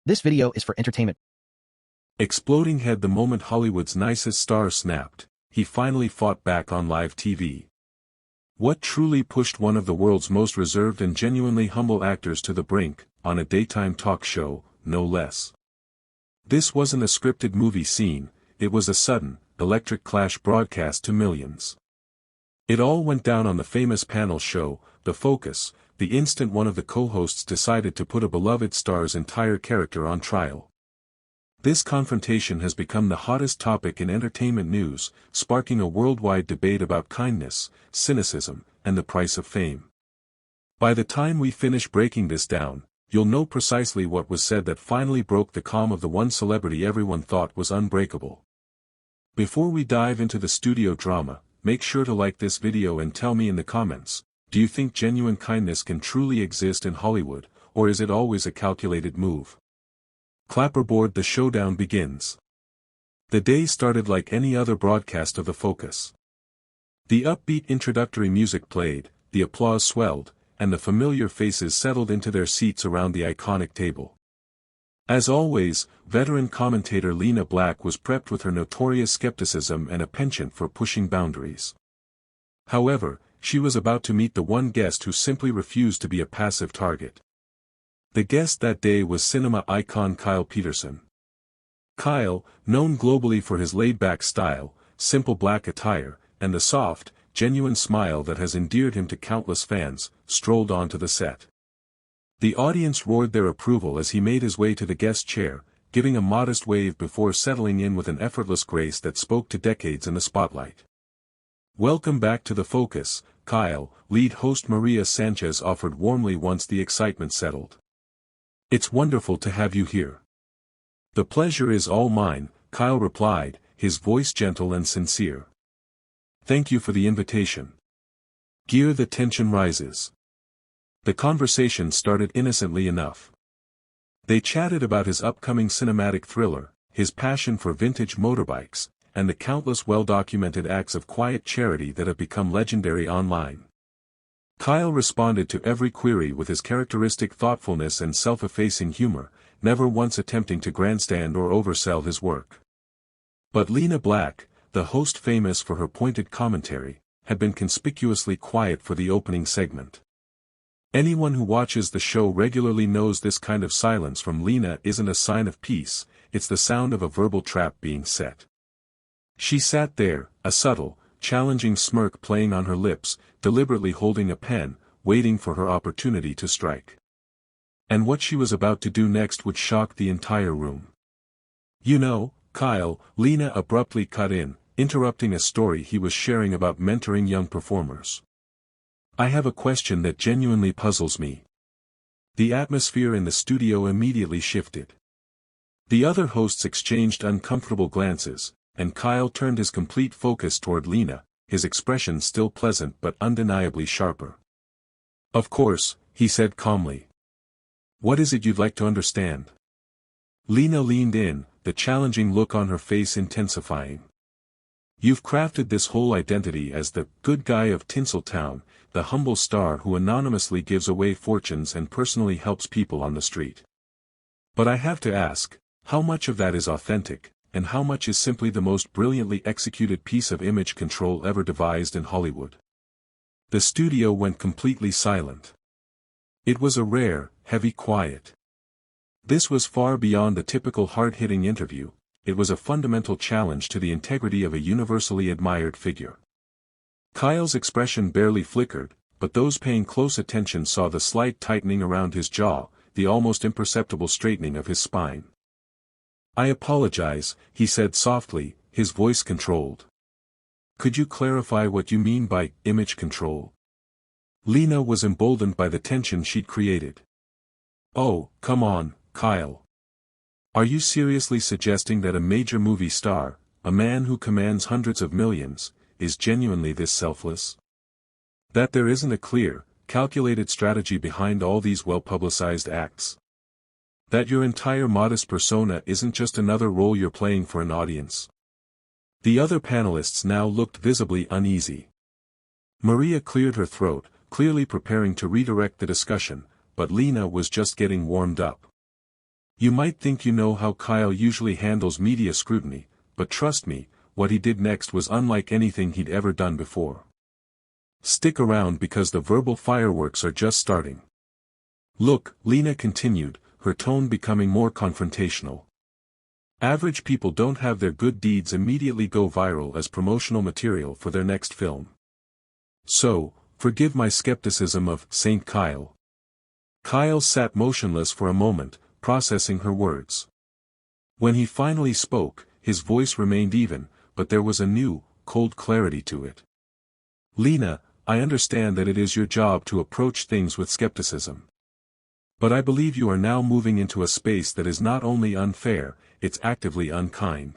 This video is for entertainment. Exploding head. The moment Hollywood's nicest star snapped, he finally fought back on live TV. What truly pushed one of the world's most reserved and genuinely humble actors to the brink, on a daytime talk show, no less? This wasn't a scripted movie scene, it was a sudden, electric clash broadcast to millions. It all went down on the famous panel show, The Focus, the instant one of the co-hosts decided to put a beloved star's entire character on trial. This confrontation has become the hottest topic in entertainment news, sparking a worldwide debate about kindness, cynicism, and the price of fame. By the time we finish breaking this down, you'll know precisely what was said that finally broke the calm of the one celebrity everyone thought was unbreakable. Before we dive into the studio drama, make sure to like this video and tell me in the comments, do you think genuine kindness can truly exist in Hollywood, or is it always a calculated move? Clapperboard. The showdown begins. The day started like any other broadcast of The Focus. The upbeat introductory music played, the applause swelled, and the familiar faces settled into their seats around the iconic table. As always, veteran commentator Lena Black was prepped with her notorious skepticism and a penchant for pushing boundaries. However, she was about to meet the one guest who simply refused to be a passive target. The guest that day was cinema icon Kyle Peterson. Kyle, known globally for his laid-back style, simple black attire, and the soft, genuine smile that has endeared him to countless fans, strolled onto the set. The audience roared their approval as he made his way to the guest chair, giving a modest wave before settling in with an effortless grace that spoke to decades in the spotlight. "Welcome back to The Focus, Kyle," lead host Maria Sanchez offered warmly once the excitement settled. "It's wonderful to have you here." "The pleasure is all mine," Kyle replied, his voice gentle and sincere. "Thank you for the invitation." Gear. The tension rises. The conversation started innocently enough. They chatted about his upcoming cinematic thriller, his passion for vintage motorbikes, and the countless well-documented acts of quiet charity that have become legendary online. Kyle responded to every query with his characteristic thoughtfulness and self-effacing humor, never once attempting to grandstand or oversell his work. But Lena Black, the host famous for her pointed commentary, had been conspicuously quiet for the opening segment. Anyone who watches the show regularly knows this kind of silence from Lena isn't a sign of peace, it's the sound of a verbal trap being set. She sat there, a subtle, challenging smirk playing on her lips, deliberately holding a pen, waiting for her opportunity to strike. And what she was about to do next would shock the entire room. "You know, Kyle," Lena abruptly cut in, interrupting a story he was sharing about mentoring young performers. "I have a question that genuinely puzzles me." The atmosphere in the studio immediately shifted. The other hosts exchanged uncomfortable glances, and Kyle turned his complete focus toward Lena, his expression still pleasant but undeniably sharper. "Of course," he said calmly. "What is it you'd like to understand?" Lena leaned in, the challenging look on her face intensifying. "You've crafted this whole identity as the good guy of Tinseltown, the humble star who anonymously gives away fortunes and personally helps people on the street. But I have to ask, how much of that is authentic, and how much is simply the most brilliantly executed piece of image control ever devised in Hollywood?" The studio went completely silent. It was a rare, heavy quiet. This was far beyond the typical hard-hitting interview, it was a fundamental challenge to the integrity of a universally admired figure. Kyle's expression barely flickered, but those paying close attention saw the slight tightening around his jaw, the almost imperceptible straightening of his spine. "I apologize," he said softly, his voice controlled. "Could you clarify what you mean by image control?" Lena was emboldened by the tension she'd created. "Oh, come on, Kyle. Are you seriously suggesting that a major movie star, a man who commands hundreds of millions, is genuinely this selfless? That there isn't a clear, calculated strategy behind all these well-publicized acts? That your entire modest persona isn't just another role you're playing for an audience?" The other panelists now looked visibly uneasy. Maria cleared her throat, clearly preparing to redirect the discussion, but Lena was just getting warmed up. You might think you know how Kyle usually handles media scrutiny, but trust me, what he did next was unlike anything he'd ever done before. Stick around because the verbal fireworks are just starting. Look, Lena continued, her tone becoming more confrontational. Average people don't have their good deeds immediately go viral as promotional material for their next film. So, forgive my skepticism of St. Kyle. Kyle sat motionless for a moment, processing her words. When he finally spoke, his voice remained even, but there was a new, cold clarity to it. Lena, I understand that it is your job to approach things with skepticism. But I believe you are now moving into a space that is not only unfair, it's actively unkind.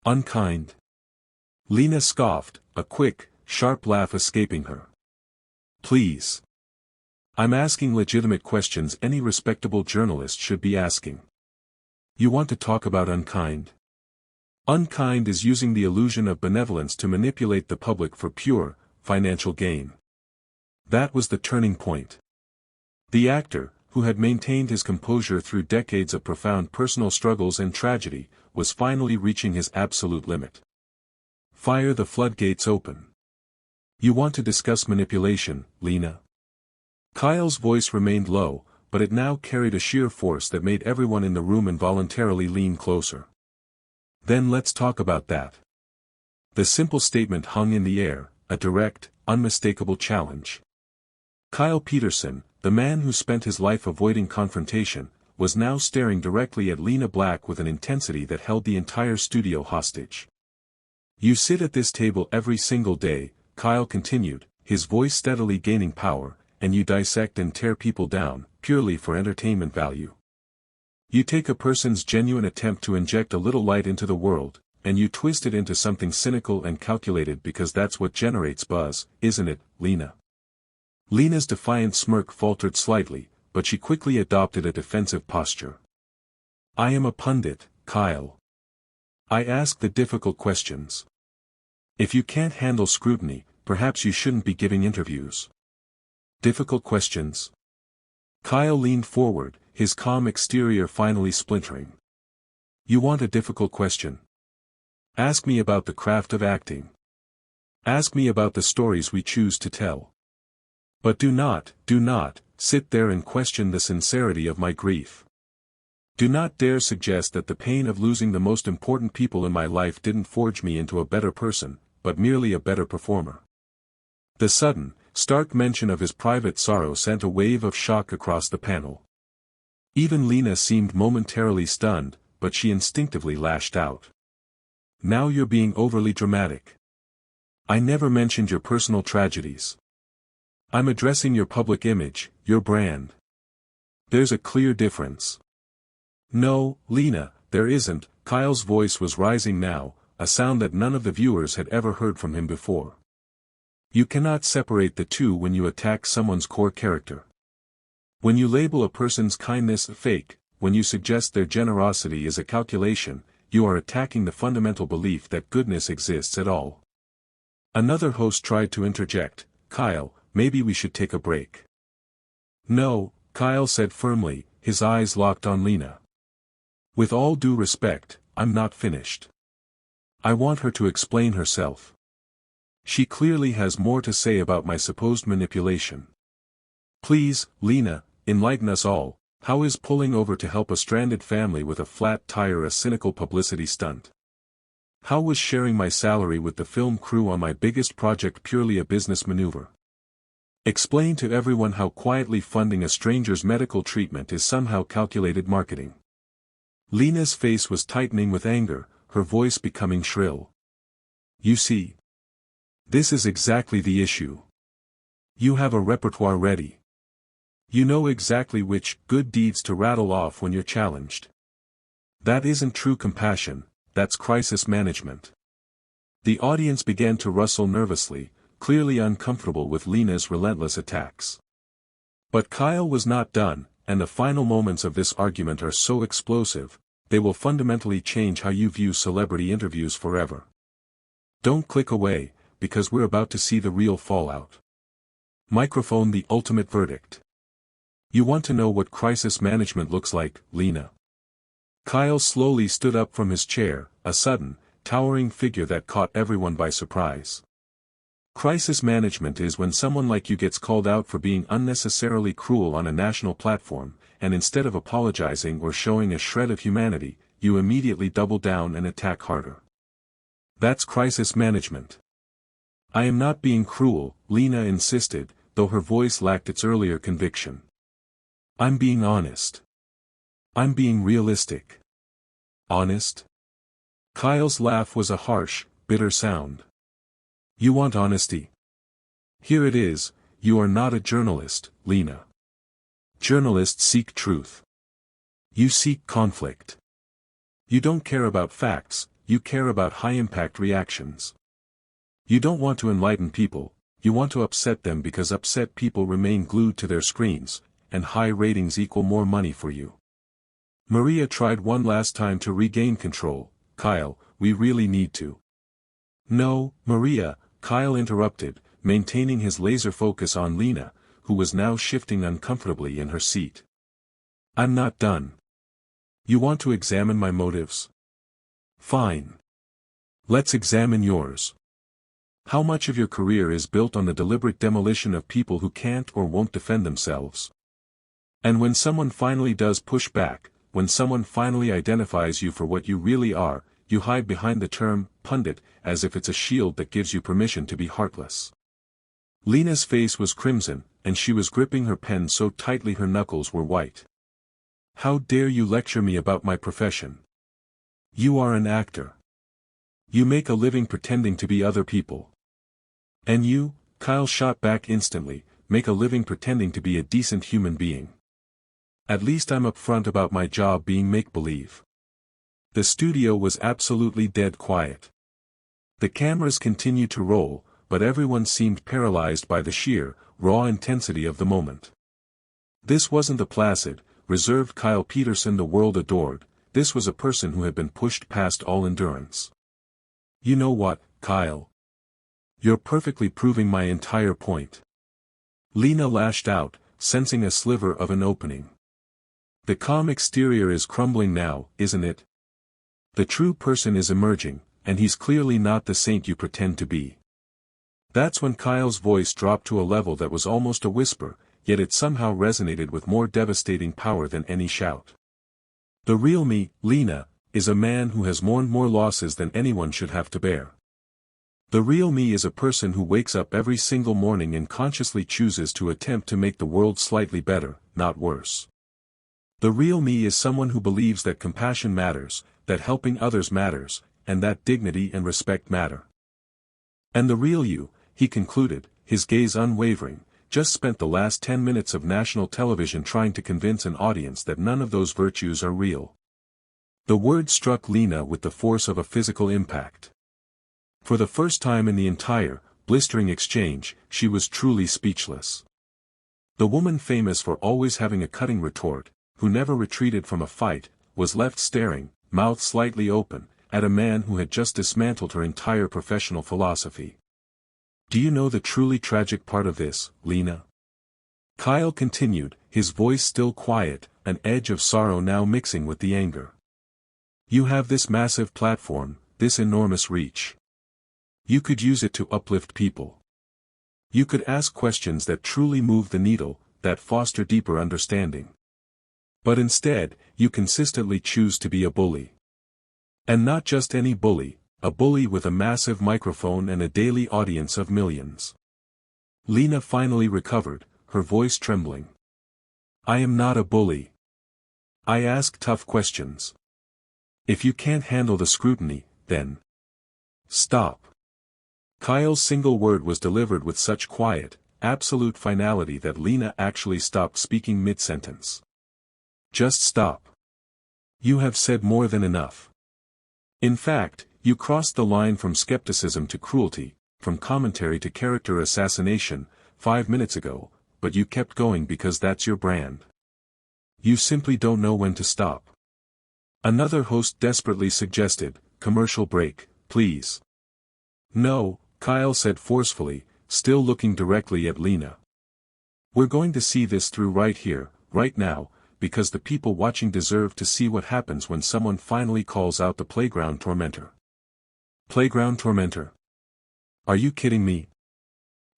Unkind? Lena scoffed, a quick, sharp laugh escaping her. Please. I'm asking legitimate questions any respectable journalist should be asking. You want to talk about unkind? Unkind is using the illusion of benevolence to manipulate the public for pure, financial gain. That was the turning point. The actor, who had maintained his composure through decades of profound personal struggles and tragedy, was finally reaching his absolute limit. Fire the floodgates open. You want to discuss manipulation, Lena? Kyle's voice remained low, but it now carried a sheer force that made everyone in the room involuntarily lean closer. Then let's talk about that. The simple statement hung in the air, a direct, unmistakable challenge. Kyle Peterson, the man who spent his life avoiding confrontation, was now staring directly at Lena Black with an intensity that held the entire studio hostage. You sit at this table every single day, Kyle continued, his voice steadily gaining power, and you dissect and tear people down, purely for entertainment value. You take a person's genuine attempt to inject a little light into the world, and you twist it into something cynical and calculated because that's what generates buzz, isn't it, Lena? Lena's defiant smirk faltered slightly, but she quickly adopted a defensive posture. I am a pundit, Kyle. I ask the difficult questions. If you can't handle scrutiny, perhaps you shouldn't be giving interviews. Difficult questions? Kyle leaned forward, his calm exterior finally splintering. You want a difficult question? Ask me about the craft of acting. Ask me about the stories we choose to tell. But do not, sit there and question the sincerity of my grief. Do not dare suggest that the pain of losing the most important people in my life didn't forge me into a better person, but merely a better performer. The sudden, stark mention of his private sorrow sent a wave of shock across the panel. Even Lena seemed momentarily stunned, but she instinctively lashed out. Now you're being overly dramatic. I never mentioned your personal tragedies. I'm addressing your public image, your brand. There's a clear difference. No, Lena, there isn't. Kyle's voice was rising now, a sound that none of the viewers had ever heard from him before. You cannot separate the two when you attack someone's core character. When you label a person's kindness fake, when you suggest their generosity is a calculation, you are attacking the fundamental belief that goodness exists at all. Another host tried to interject, Kyle, maybe we should take a break. No, Kyle said firmly, his eyes locked on Lena. With all due respect, I'm not finished. I want her to explain herself. She clearly has more to say about my supposed manipulation. Please, Lena, enlighten us all. How is pulling over to help a stranded family with a flat tire a cynical publicity stunt? How was sharing my salary with the film crew on my biggest project purely a business maneuver? Explain to everyone how quietly funding a stranger's medical treatment is somehow calculated marketing. Lena's face was tightening with anger, her voice becoming shrill. You see. This is exactly the issue. You have a repertoire ready. You know exactly which good deeds to rattle off when you're challenged. That isn't true compassion, that's crisis management. The audience began to rustle nervously, clearly uncomfortable with Lena's relentless attacks. But Kyle was not done, and the final moments of this argument are so explosive, they will fundamentally change how you view celebrity interviews forever. Don't click away, because we're about to see the real fallout. Microphone the ultimate verdict. You want to know what crisis management looks like, Lena? Kyle slowly stood up from his chair, a sudden, towering figure that caught everyone by surprise. Crisis management is when someone like you gets called out for being unnecessarily cruel on a national platform, and instead of apologizing or showing a shred of humanity, you immediately double down and attack harder. That's crisis management. I am not being cruel, Lena insisted, though her voice lacked its earlier conviction. I'm being honest. I'm being realistic. Honest? Kyle's laugh was a harsh, bitter sound. You want honesty? Here it is, you are not a journalist, Lena. Journalists seek truth. You seek conflict. You don't care about facts, you care about high-impact reactions. You don't want to enlighten people, you want to upset them because upset people remain glued to their screens, and high ratings equal more money for you. Maria tried one last time to regain control. Kyle, we really need to. No, Maria, Kyle interrupted, maintaining his laser focus on Lena, who was now shifting uncomfortably in her seat. I'm not done. You want to examine my motives? Fine. Let's examine yours. How much of your career is built on the deliberate demolition of people who can't or won't defend themselves? And when someone finally does push back, when someone finally identifies you for what you really are, you hide behind the term, pundit, as if it's a shield that gives you permission to be heartless. Lena's face was crimson, and she was gripping her pen so tightly her knuckles were white. How dare you lecture me about my profession? You are an actor. You make a living pretending to be other people. And you, Kyle shot back instantly, make a living pretending to be a decent human being. At least I'm upfront about my job being make-believe. The studio was absolutely dead quiet. The cameras continued to roll, but everyone seemed paralyzed by the sheer, raw intensity of the moment. This wasn't the placid, reserved Kyle Peterson the world adored, this was a person who had been pushed past all endurance. You know what, Kyle? You're perfectly proving my entire point. Lena lashed out, sensing a sliver of an opening. The calm exterior is crumbling now, isn't it? The true person is emerging, and he's clearly not the saint you pretend to be. That's when Kyle's voice dropped to a level that was almost a whisper, yet it somehow resonated with more devastating power than any shout. The real me, Lena, is a man who has mourned more losses than anyone should have to bear. The real me is a person who wakes up every single morning and consciously chooses to attempt to make the world slightly better, not worse. The real me is someone who believes that compassion matters, that helping others matters, and that dignity and respect matter. And the real you, he concluded, his gaze unwavering, just spent the last 10 minutes of national television trying to convince an audience that none of those virtues are real. The word struck Lena with the force of a physical impact. For the first time in the entire, blistering exchange, she was truly speechless. The woman famous for always having a cutting retort, who never retreated from a fight, was left staring, mouth slightly open, at a man who had just dismantled her entire professional philosophy. Do you know the truly tragic part of this, Lena? Kyle continued, his voice still quiet, an edge of sorrow now mixing with the anger. You have this massive platform, this enormous reach. You could use it to uplift people. You could ask questions that truly move the needle, that foster deeper understanding. But instead, you consistently choose to be a bully. And not just any bully, a bully with a massive microphone and a daily audience of millions. Lena finally recovered, her voice trembling. I am not a bully. I ask tough questions. If you can't handle the scrutiny, then stop. Kyle's single word was delivered with such quiet, absolute finality that Lena actually stopped speaking mid-sentence. Just stop. You have said more than enough. In fact, you crossed the line from skepticism to cruelty, from commentary to character assassination, 5 minutes ago, but you kept going because that's your brand. You simply don't know when to stop. Another host desperately suggested, commercial break, please. No, Kyle said forcefully, still looking directly at Lena. We're going to see this through right here, right now, because the people watching deserve to see what happens when someone finally calls out the playground tormentor. Playground tormentor? Are you kidding me?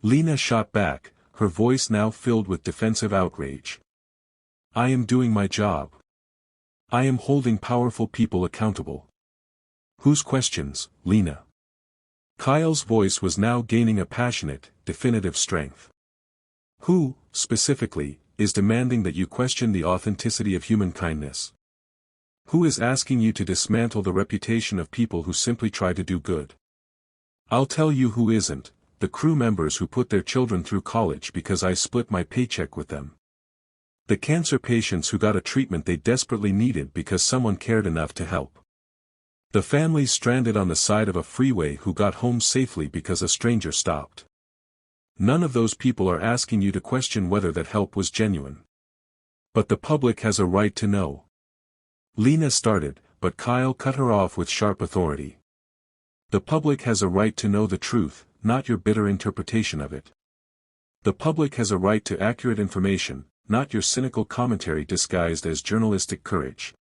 Lena shot back, her voice now filled with defensive outrage. I am doing my job. I am holding powerful people accountable. Whose questions, Lena? Kyle's voice was now gaining a passionate, definitive strength. Who, specifically, is demanding that you question the authenticity of human kindness? Who is asking you to dismantle the reputation of people who simply try to do good? I'll tell you who isn't, the crew members who put their children through college because I split my paycheck with them. The cancer patients who got a treatment they desperately needed because someone cared enough to help. The families stranded on the side of a freeway who got home safely because a stranger stopped. None of those people are asking you to question whether that help was genuine. But the public has a right to know. Lena started, but Kyle cut her off with sharp authority. The public has a right to know the truth, not your bitter interpretation of it. The public has a right to accurate information, not your cynical commentary disguised as journalistic courage.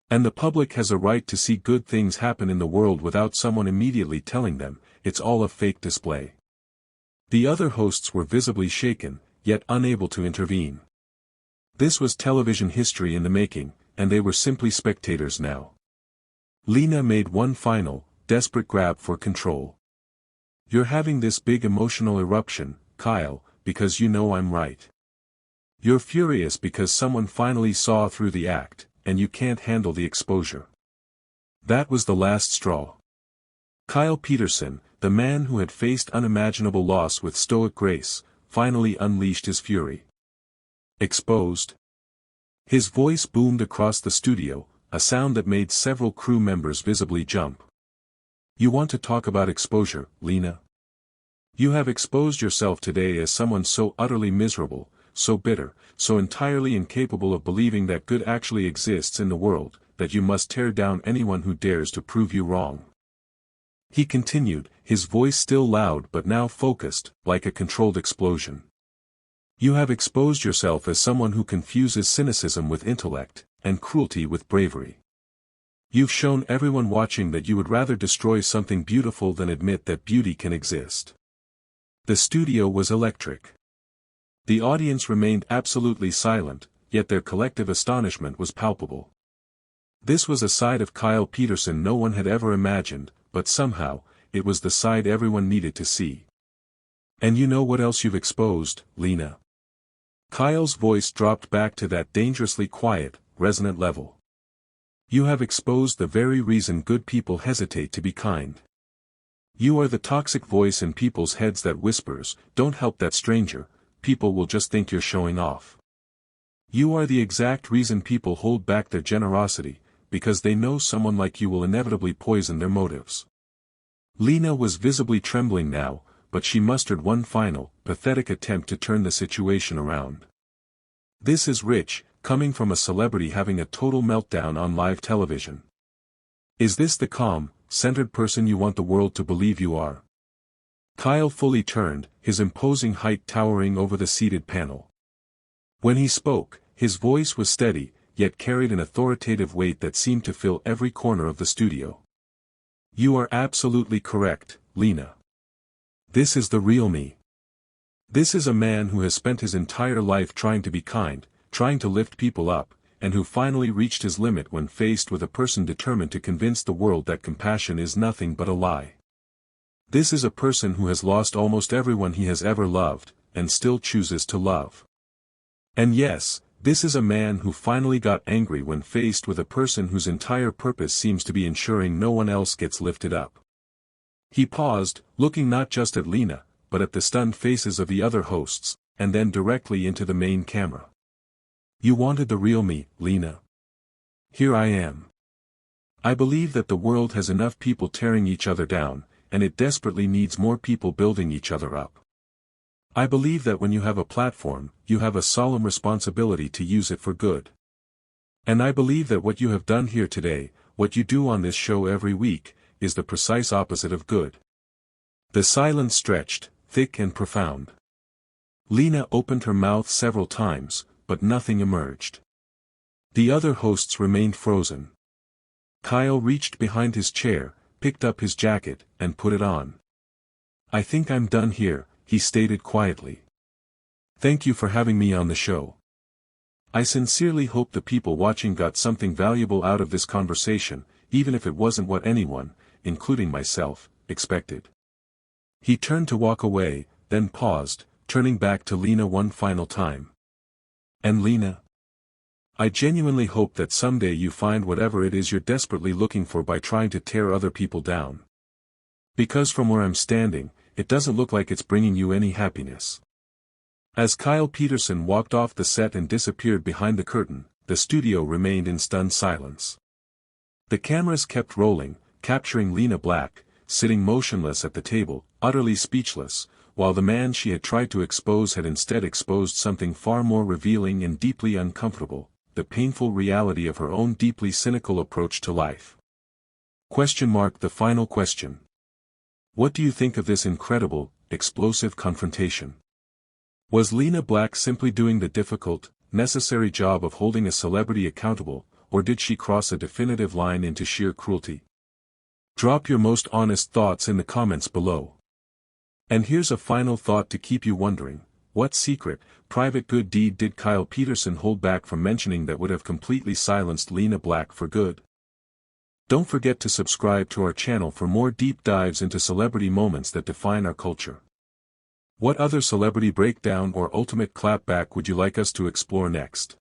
And the public has a right to see good things happen in the world without someone immediately telling them, it's all a fake display. The other hosts were visibly shaken, yet unable to intervene. This was television history in the making, and they were simply spectators now. Lena made one final, desperate grab for control. You're having this big emotional eruption, Kyle, because you know I'm right. You're furious because someone finally saw through the act, and you can't handle the exposure. That was the last straw. Kyle Peterson, the man who had faced unimaginable loss with stoic grace, finally unleashed his fury. Exposed? His voice boomed across the studio, a sound that made several crew members visibly jump. You want to talk about exposure, Lena? You have exposed yourself today as someone so utterly miserable, so bitter, so entirely incapable of believing that good actually exists in the world, that you must tear down anyone who dares to prove you wrong. He continued, his voice still loud but now focused, like a controlled explosion. You have exposed yourself as someone who confuses cynicism with intellect, and cruelty with bravery. You've shown everyone watching that you would rather destroy something beautiful than admit that beauty can exist. The studio was electric. The audience remained absolutely silent, yet their collective astonishment was palpable. This was a side of Kyle Peterson no one had ever imagined, but somehow, it was the side everyone needed to see. And you know what else you've exposed, Lena? Kyle's voice dropped back to that dangerously quiet, resonant level. You have exposed the very reason good people hesitate to be kind. You are the toxic voice in people's heads that whispers, don't help that stranger, people will just think you're showing off. You are the exact reason people hold back their generosity, because they know someone like you will inevitably poison their motives. Lena was visibly trembling now, but she mustered one final, pathetic attempt to turn the situation around. This is rich, coming from a celebrity having a total meltdown on live television. Is this the calm, centered person you want the world to believe you are? Kyle fully turned, his imposing height towering over the seated panel. When he spoke, his voice was steady, yet carried an authoritative weight that seemed to fill every corner of the studio. You are absolutely correct, Lena. This is the real me. This is a man who has spent his entire life trying to be kind, trying to lift people up, and who finally reached his limit when faced with a person determined to convince the world that compassion is nothing but a lie. This is a person who has lost almost everyone he has ever loved, and still chooses to love. And yes, this is a man who finally got angry when faced with a person whose entire purpose seems to be ensuring no one else gets lifted up. He paused, looking not just at Lena, but at the stunned faces of the other hosts, and then directly into the main camera. You wanted the real me, Lena. Here I am. I believe that the world has enough people tearing each other down, and it desperately needs more people building each other up. I believe that when you have a platform, you have a solemn responsibility to use it for good. And I believe that what you have done here today, what you do on this show every week, is the precise opposite of good. The silence stretched, thick and profound. Lena opened her mouth several times, but nothing emerged. The other hosts remained frozen. Kyle reached behind his chair, picked up his jacket, and put it on. "I think I'm done here," he stated quietly. "Thank you for having me on the show. I sincerely hope the people watching got something valuable out of this conversation, even if it wasn't what anyone, including myself, expected." He turned to walk away, then paused, turning back to Lena one final time. "And Lena, I genuinely hope that someday you find whatever it is you're desperately looking for by trying to tear other people down. Because from where I'm standing, it doesn't look like it's bringing you any happiness." As Kyle Peterson walked off the set and disappeared behind the curtain, the studio remained in stunned silence. The cameras kept rolling, capturing Lena Black, sitting motionless at the table, utterly speechless, while the man she had tried to expose had instead exposed something far more revealing and deeply uncomfortable, the painful reality of her own deeply cynical approach to life. The final question. What do you think of this incredible, explosive confrontation? Was Lena Black simply doing the difficult, necessary job of holding a celebrity accountable, or did she cross a definitive line into sheer cruelty? Drop your most honest thoughts in the comments below. And here's a final thought to keep you wondering: what secret, private good deed did Kyle Peterson hold back from mentioning that would have completely silenced Lena Black for good? Don't forget to subscribe to our channel for more deep dives into celebrity moments that define our culture. What other celebrity breakdown or ultimate clapback would you like us to explore next?